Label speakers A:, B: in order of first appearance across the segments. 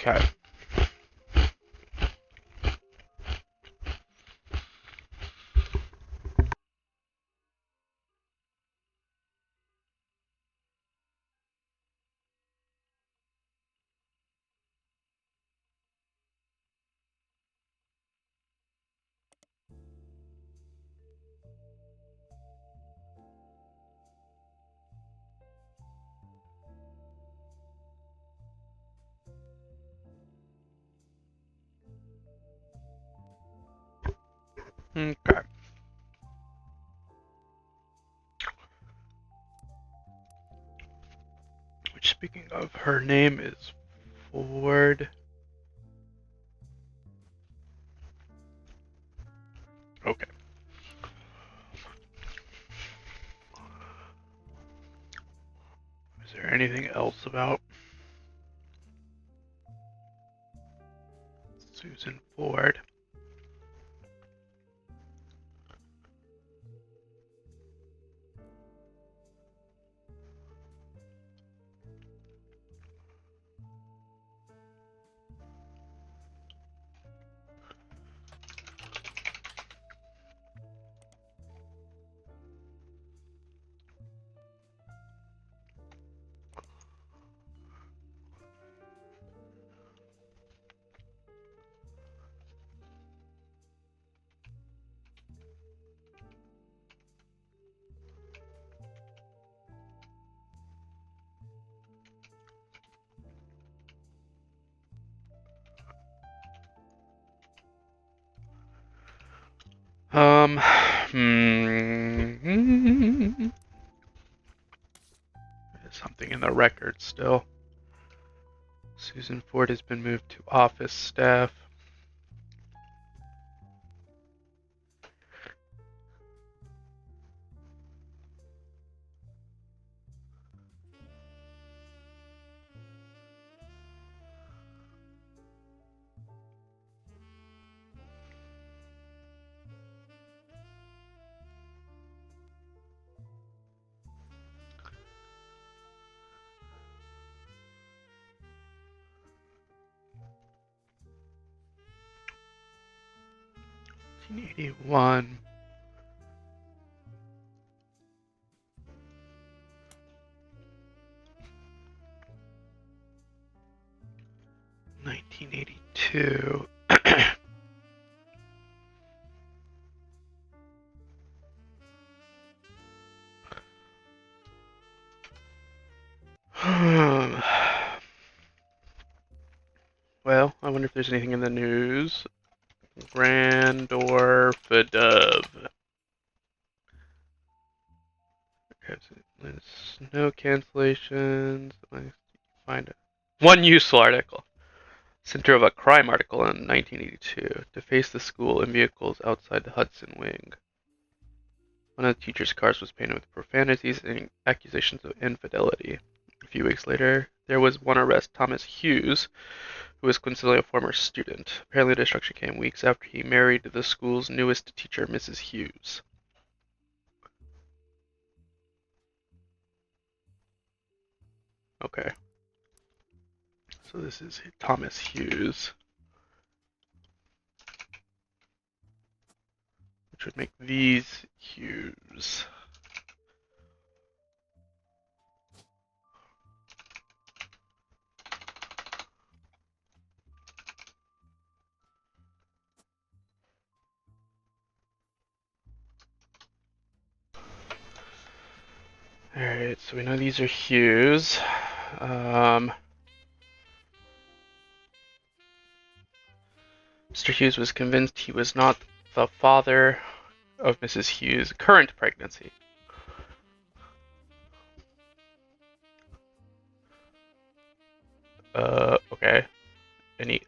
A: Okay. Okay. Which, speaking of, her name is Ford. Okay. Is there anything else about Susan Ford? There's something in the record still. Susan Ford has been moved to office staff. '81. '82. Well, I wonder if there's anything in the news. Grandor Fidov. Snow cancellations. I find it. One useful article. Center of a crime article in 1982. To face the school in vehicles outside the Hudson Wing. One of the teacher's cars was painted with profanities and accusations of infidelity. A few weeks later, there was one arrest, Thomas Hughes, who was coincidentally a former student. Apparently, the destruction came weeks after he married the school's newest teacher, Mrs. Hughes. Okay. So this is Thomas Hughes. Which would make these Hughes. Alright, so we know these are Hughes. Mr. Hughes was convinced he was not the father of Mrs. Hughes' current pregnancy. Okay. Any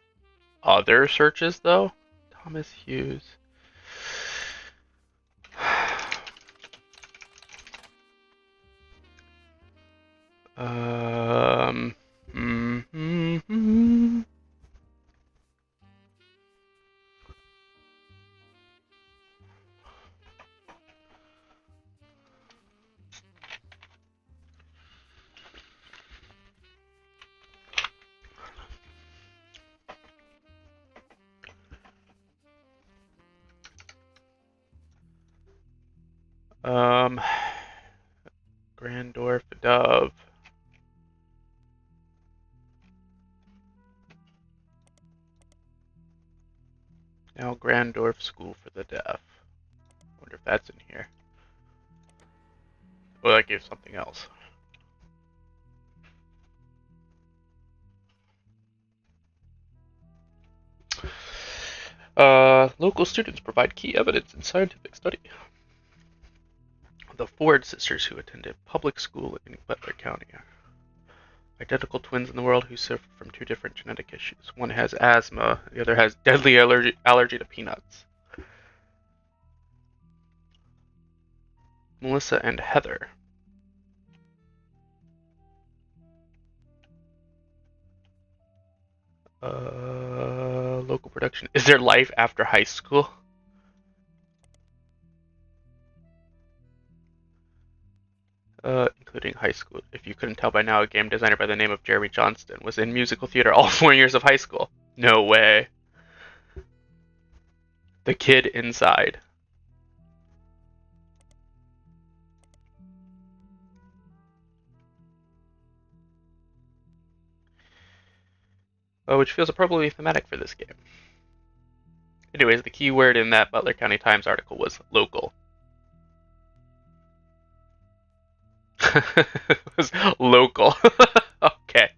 A: other searches, though? Thomas Hughes. Um. Um, Grandorf Dove. Now Grandorf School for the Deaf. Wonder if that's in here. Well, that gives something else. Local students provide key evidence in scientific study. The Ford sisters who attended public school in Butler County. Identical twins in the world who suffer from two different genetic issues. One has asthma, the other has deadly allergy to peanuts. Melissa and Heather. Local production. Is there life after high school? Including high school. If you couldn't tell by now, a game designer by the name of Jeremy Johnston was in musical theater all 4 years of high school. No way. The Kid Inside. Which feels appropriately thematic for this game. Anyways, the key word in that Butler County Times article was local. It was local. Okay.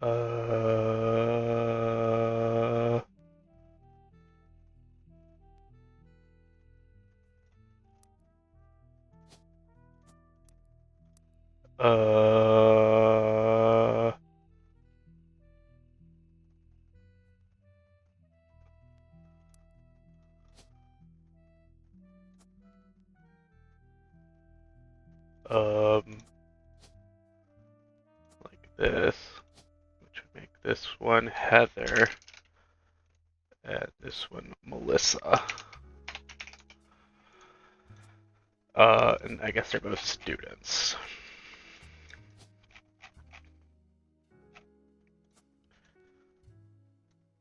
A: Uh, uh, like this, which would make this one Heather, and this one Melissa. And I guess they're both students.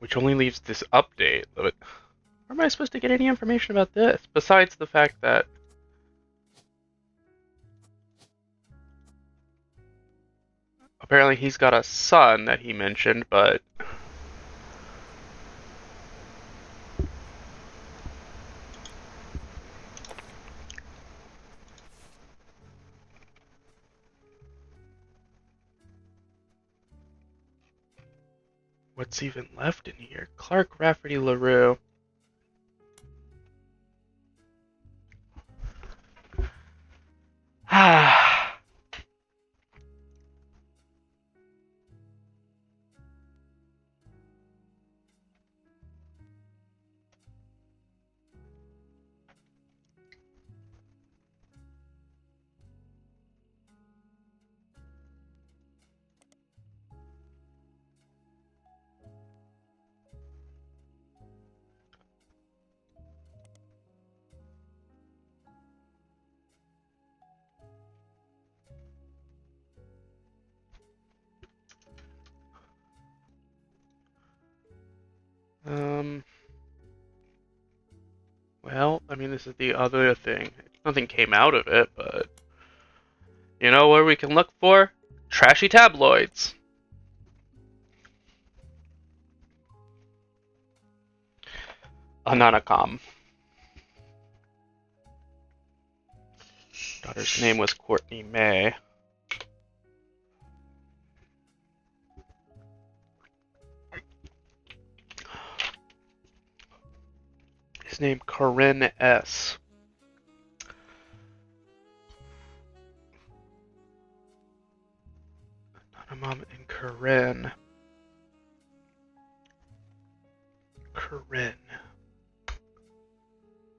A: Which only leaves this update. But where am I supposed to get any information about this? Besides the fact that apparently he's got a son that he mentioned, but what's even left in here? Clark Rafferty LaRue. Well, I mean, this is the other thing. Nothing came out of it, but you know where we can look for? Trashy tabloids. Anonacom. Daughter's name was Courtney May. His name Corinne S. Anonymom and Corinne. Corinne.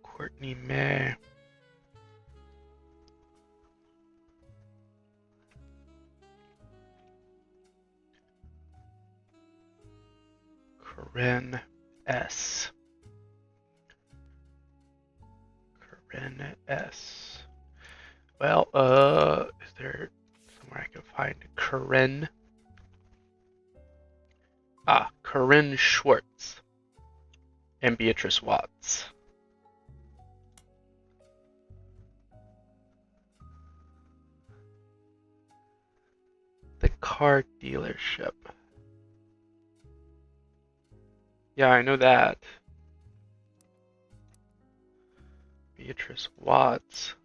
A: Courtney May. Corinne S. Corinne S. Well, is there somewhere I can find Corinne? Ah, Corinne Schwartz and Beatrice Watts. The car dealership. Yeah, I know that. Beatrice Watts.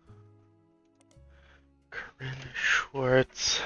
A: Corinne Schwartz.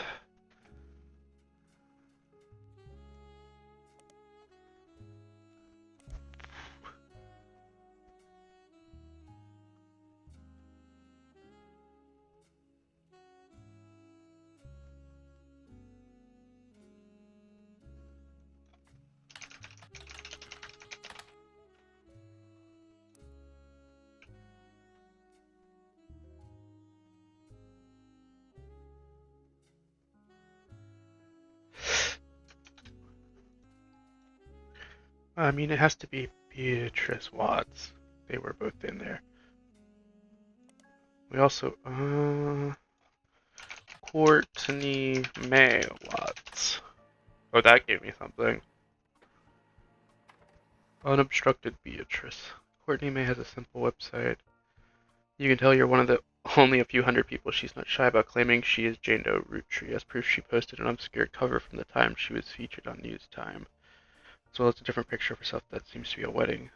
A: I mean, it has to be Beatrice Watts. They were both in there. We also, Courtney May Watts. Oh, that gave me something. Unobstructed Beatrice. Courtney May has a simple website. You can tell you're one of the only a few hundred people she's not shy about claiming she is Jane Doe Roottree. As proof, she posted an obscure cover from the time she was featured on News Time, as well as a different picture of herself that seems to be a wedding.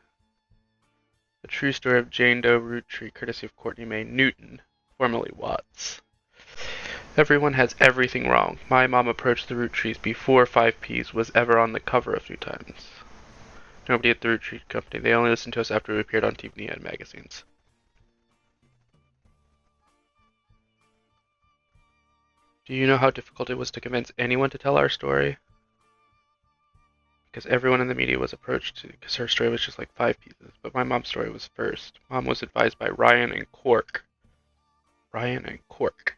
A: The true story of Jane Doe Roottree, courtesy of Courtney May Newton, formerly Watts. Everyone has everything wrong. My mom approached the Roottrees before 5Ps was ever on the cover of New Times. Nobody at the Rootree company. They only listened to us after we appeared on TV and magazines. Do you know how difficult it was to convince anyone to tell our story? Because everyone in the media was approached because her story was just like 5 pieces, but my mom's story was first. Mom was advised by Ryan and Cork. Ryan and Cork.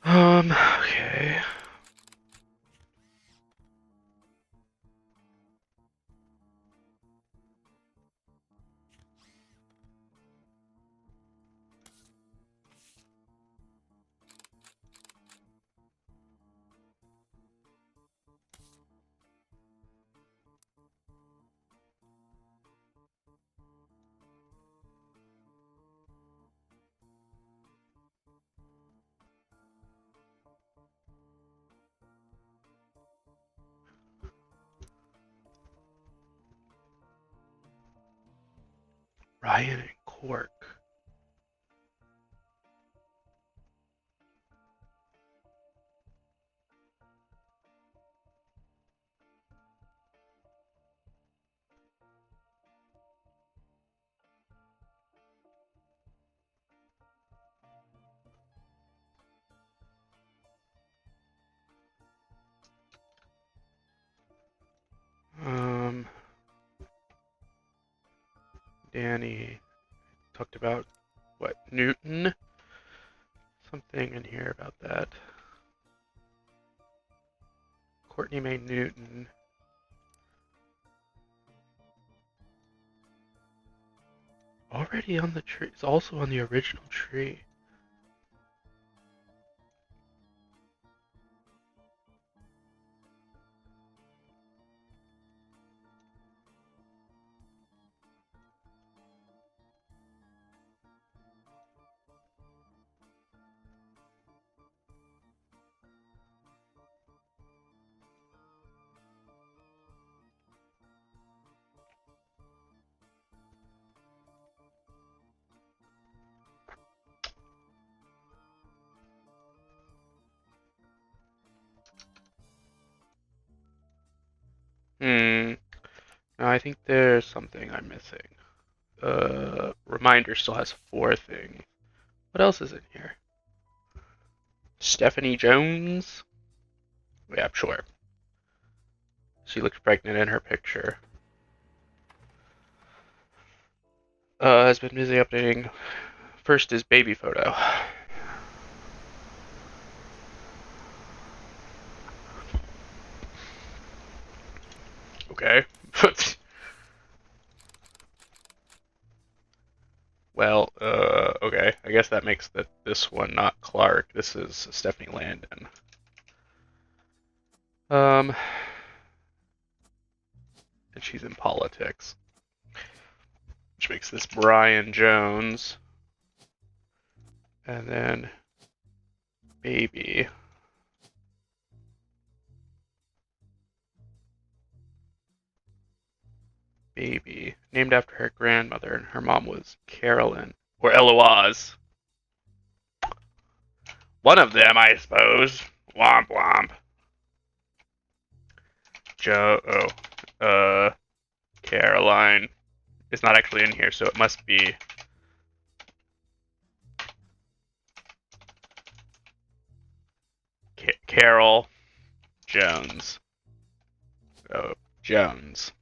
A: Okay. Ryan and Cork. Danny talked about what, Newton? Something in here about that. Courtney May Newton. Already on the tree. It's also on the original tree. No, I think there's something I'm missing. Reminder still has 4 things. What else is in here? Stephanie Jones? Yeah, sure. She looks pregnant in her picture. Has been busy updating. First is baby photo. Okay. Well, okay. I guess that makes this one not Clark. This is Stephanie Landon. And she's in politics. Which makes this Brian Jones. And then baby. Baby. Named after her grandmother, and her mom was Carolyn. Or Eloise. One of them, I suppose. Womp womp. Caroline is not actually in here, so it must be Carol Jones. Oh, Jones.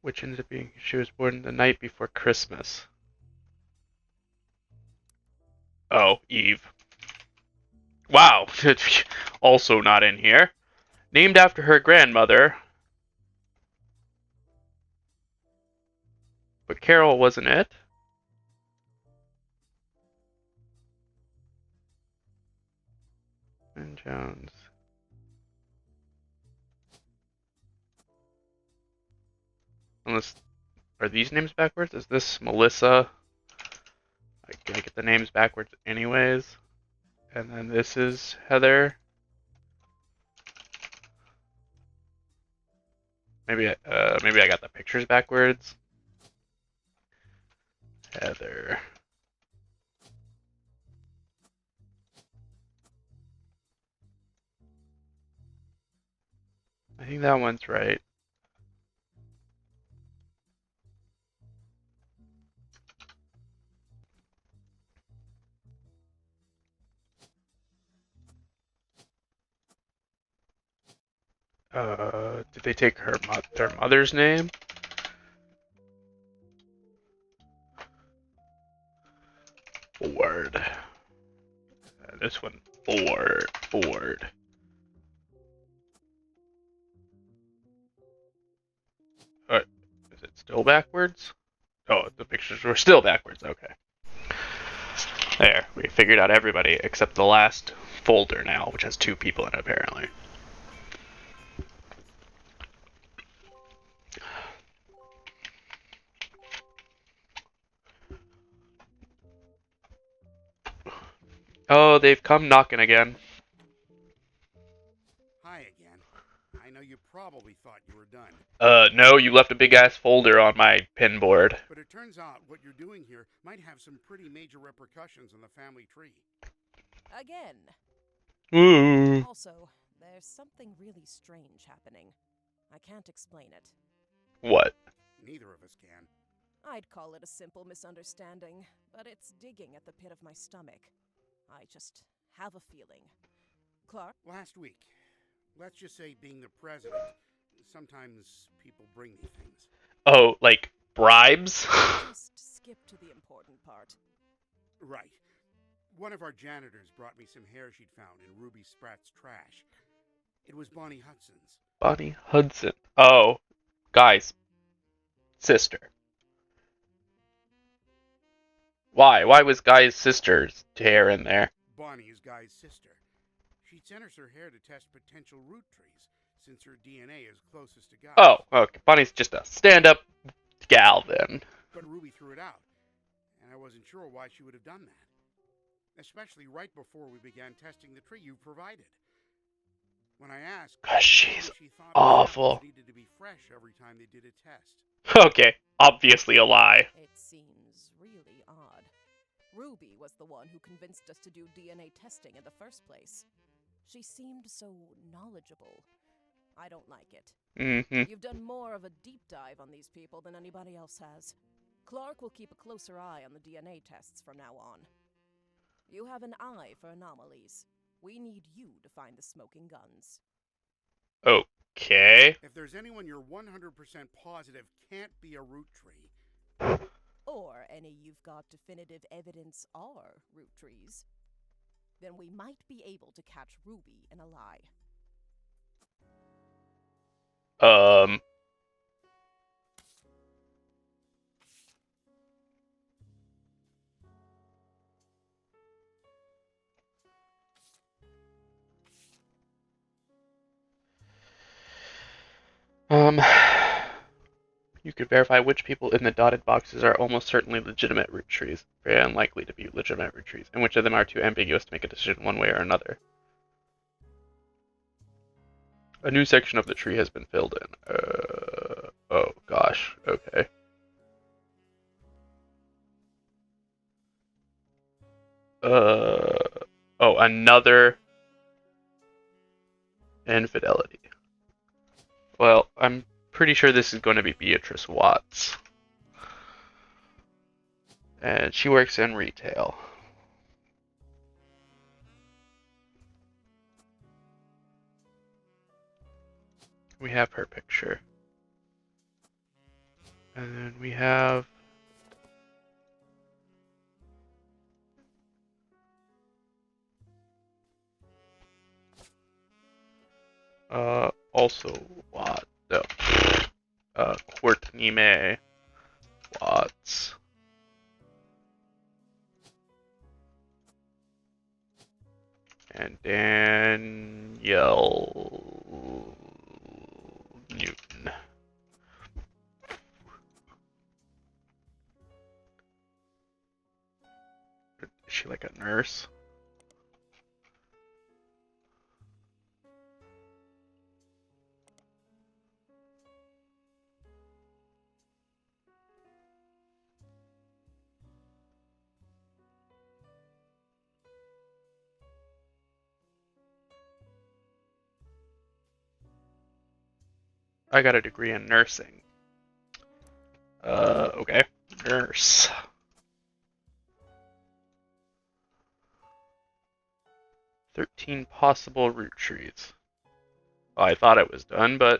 A: Which ended up being, she was born the night before Christmas. Oh, Eve. Wow. Also not in here. Named after her grandmother. But Carol wasn't it? And Jones. Unless, are these names backwards? Is this Melissa? I gotta get the names backwards anyways. And then this is Heather. Maybe I got the pictures backwards. Heather. I think that one's right. Did they take their mother's name? Ford. This one, Ford. Is it still backwards? Oh, the pictures were still backwards. Okay. There, we figured out everybody except the last folder now, which has 2 people in it apparently. Oh, they've come knocking again.
B: Hi again. I know you probably thought you were done.
A: No, you left a big ass folder on my pin board.
B: But it turns out what you're doing here might have some pretty major repercussions on the family tree.
C: Again.
A: Ooh.
C: Also, there's something really strange happening. I can't explain it.
A: What?
B: Neither of us can.
C: I'd call it a simple misunderstanding, but it's digging at the pit of my stomach. I just have a feeling. Clark?
B: Last week, let's just say being the president, sometimes people bring me things.
A: Oh, like bribes?
C: Just skip to the important part.
B: Right. One of our janitors brought me some hair she'd found in Ruby Spratt's trash. It was Bonnie Hudson's.
A: Bonnie Hudson. Oh, Guy's sister. Why? Why was Guy's sister's hair in there?
B: Bonnie is Guy's sister. She'd sent us her hair to test potential root trees, since her DNA is closest to Guy's.
A: Oh, okay. Bonnie's just a stand-up gal then.
B: But Ruby threw it out, and I wasn't sure why she would have done that. Especially right before we began testing the tree you provided. When I asked,
A: She's
B: she thought
A: awful.
B: needed to be fresh every time they did a test.
A: Okay, obviously a lie.
C: It seems really odd. Ruby was the one who convinced us to do DNA testing in the first place. She seemed so knowledgeable. I don't like it.
A: Mm-hmm.
C: You've done more of a deep dive on these people than anybody else has. Clark will keep a closer eye on the DNA tests from now on. You have an eye for anomalies. We need you to find the smoking guns.
A: Okay.
B: If there's anyone you're 100% positive can't be a Roottree,
C: Or any you've got definitive evidence are Roottrees, then we might be able to catch Ruby in a lie.
A: Um. You could verify which people in the dotted boxes are almost certainly legitimate Roottrees, very unlikely to be legitimate Roottrees, and which of them are too ambiguous to make a decision one way or another. A new section of the tree has been filled in. Oh gosh, okay. Oh, another infidelity. Well, I'm pretty sure this is going to be Beatrice Watts. And she works in retail. We have her picture. And then we have also Watt. No. Courtney May Watts. And Danielle Newton. Is she like a nurse? I got a degree in nursing. Okay. Nurse. 13 possible Roottrees. Well, I thought it was done, but